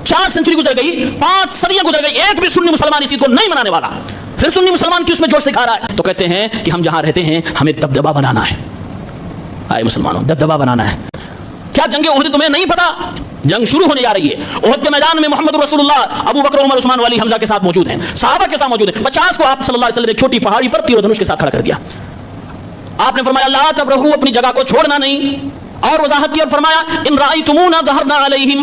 4 century गुजर गई, 5 सदियां गुजर गई, एक भी सुन्नी मुसलमान इसी को नहीं मनाने वाला। फिर सुन्नी मुसलमान की उसमें जोश दिखा रहा है। तो कहते हैं कि हम जहां रहते हैं हमें दबदबा बनाना है। आए मुसलमानों, दबदबा बनाना है। क्या जंग उहद तुम्हें नहीं पता? जंग शुरू होने जा रही है। उहद के मैदान में मोहम्मद रसूलुल्लाह, अबू बकर, उमर, उस्मान, अली, हमजा के साथ मौजूद हैं, सहाबा के साथ मौजूद हैं। 50 को आप सल्लल्लाहु अलैहि वसल्लम एक छोटी पहाड़ी पर तीर धनुष के साथ खड़ा कर दिया। आपने फरमाया ला तबरहू, अपनी जगह को छोड़ना नहीं। और वजाहत की और फरमाया इन राइतुमूना ज़हरना अलैहिम,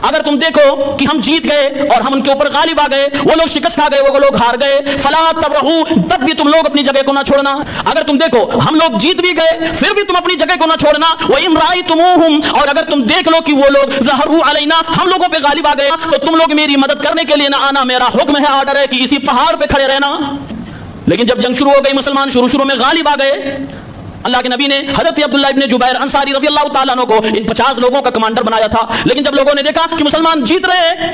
अगर तुम देखो कि हम जीत गए और हम उनके ऊपर गालिब आ गए, वो लोग शिकस्त खा गए, वो लोग हार गए, फला तबरहू, तब भी तुम लोग अपनी जगह को ना छोड़ना। अगर तुम देखो हम लोग जीत भी गए फिर भी तुम अपनी जगह को ना छोड़ना। व इन राइतुमूहुम, और अगर तुम देख लो कि वो लोग ज़हरू अलैना, हम लोगों पे गालिब आ गए, तो तुम लोग मेरी मदद करने के लिए ना आना। मेरा हुक्म है, ऑर्डर है कि इसी पहाड़ पे खड़े रहना। लेकिन जब जंग शुरू हो गई, मुसलमान शुरू में गालिब आ गए। अल्लाह के नबी ने हजरत अब्दुल्लाह इब्ने जुबैर अंसारी रज़ियल्लाहु ताला अन्हु को इन 50 लोगों का कमांडर बनाया था। लेकिन जब लोगों ने देखा कि मुसलमान जीत रहे हैं,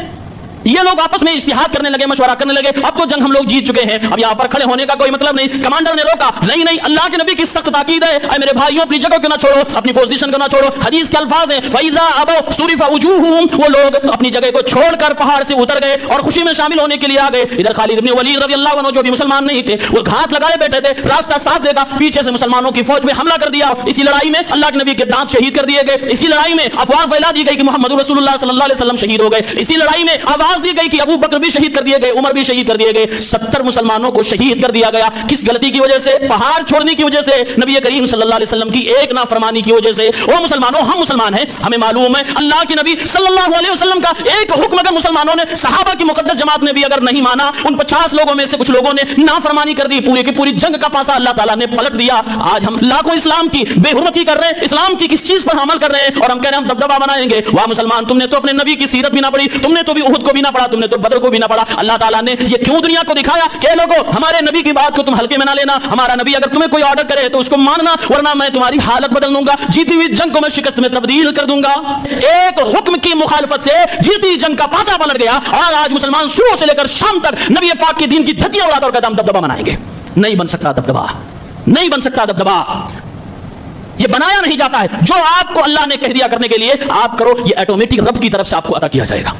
ये लोग आपस में इज्तिहाद करने लगे, मशवरा करने लगे, अब तो जंग हम लोग जीत चुके हैं, अब यहां पर खड़े होने का कोई मतलब नहीं। कमांडर ने रोका, नहीं नहीं, अल्लाह के नबी की सख्त ताकीद है, ऐ मेरे भाइयों अपनी जगह को ना छोड़ो, अपनी पोजीशन को ना छोड़ो। हदीस के अल्फाज हैं फैजा अबो सुरिफा वजूहुहुम, वो लोग अपनी जगह को छोड़कर पहाड़ से उतर गए और खुशी में शामिल होने के लिए आ गए। इधर खालिद इब्न वलीद रज़ियल्लाहु अन्हु जो भी मुसलमान नहीं थे, वो घात लगाए बैठे थे, रास्ता साफ देखा, पीछे से मुसलमानों की फौज में हमला कर दिया। इसी लड़ाई में अल्लाह के नबी के दांत शहीद कर दिए गए। इसी लड़ाई में अफवाह फैला दी गई कि मोहम्मद रसूलुल्लाह सल्लल्लाहु अलैहि वसल्लम शहीद हो गए। इसी लड़ाई में आवाज दी गई कि अबू बकर भी शहीद कर दिए गए, उमर भी शहीद कर दिए गए। 70 मुसलमानों को शहीद कर दिया गया। किस गलती की वजह से? पहाड़ छोड़ने की वजह से, नबी करीम सल्लल्लाहु अलैहि वसल्लम की एक नाफरमानी की वजह से। ओ मुसलमानों, हम मुसलमान हैं, हमें मालूम है अल्लाह के नबी सल्लल्लाहु अलैहि वसल्लम का एक हुक्म अगर मुसलमानों ने, सहाबा की मुकद्दस जमात ने भी अगर नहीं माना, उन 50 लोगों में से कुछ लोगों ने नाफरमानी कर दी, पूरी की पूरी जंग का पासा अल्लाह ताला ने पलट दिया। आज हम लाखों इस्लाम की बेहुरमती कर रहे हैं, इस्लाम की किस चीज पर अमल कर रहे हैं, और हम कह रहे हैं हम दबदबा बनाएंगे। वाह मुसलमान, तुमने तो अपने नबी की सीरत भी ना पढ़ी, तुमने तो भी उहुद को भी ना पढ़ा, तुमने तो बदर को भी ना पढ़ा। अल्लाह ताला ने ये क्यों दुनिया को दिखाया कि लोगों, हमारे नबी की बात को तुम हल्के में ना लेना, हमारा नबी अगर तुम्हें कोई ऑर्डर करे तो उसको मानना, वरना मैं तुम्हारी हालत बदल दूंगा, जीती हुई जंग को मैं शिकस्त में तब्दील कर दूंगा। एक हुक्म की मुखालफत से जीती जंग का पासा पलट गया और आज मुसलमान सुबह से लेकर शाम तक नबी पाक के दीन की धज्जियां उड़ाता और कहता हम दबदबा बनाएंगे। नहीं बन सकता दबदबा, नहीं बन सकता दबदबा, ये बनाया नहीं जाता है। जो आपको अल्लाह ने कह दिया करने के लिए आप करो, ये ऑटोमेटिक रब की तरफ से आपको अता किया जाएगा।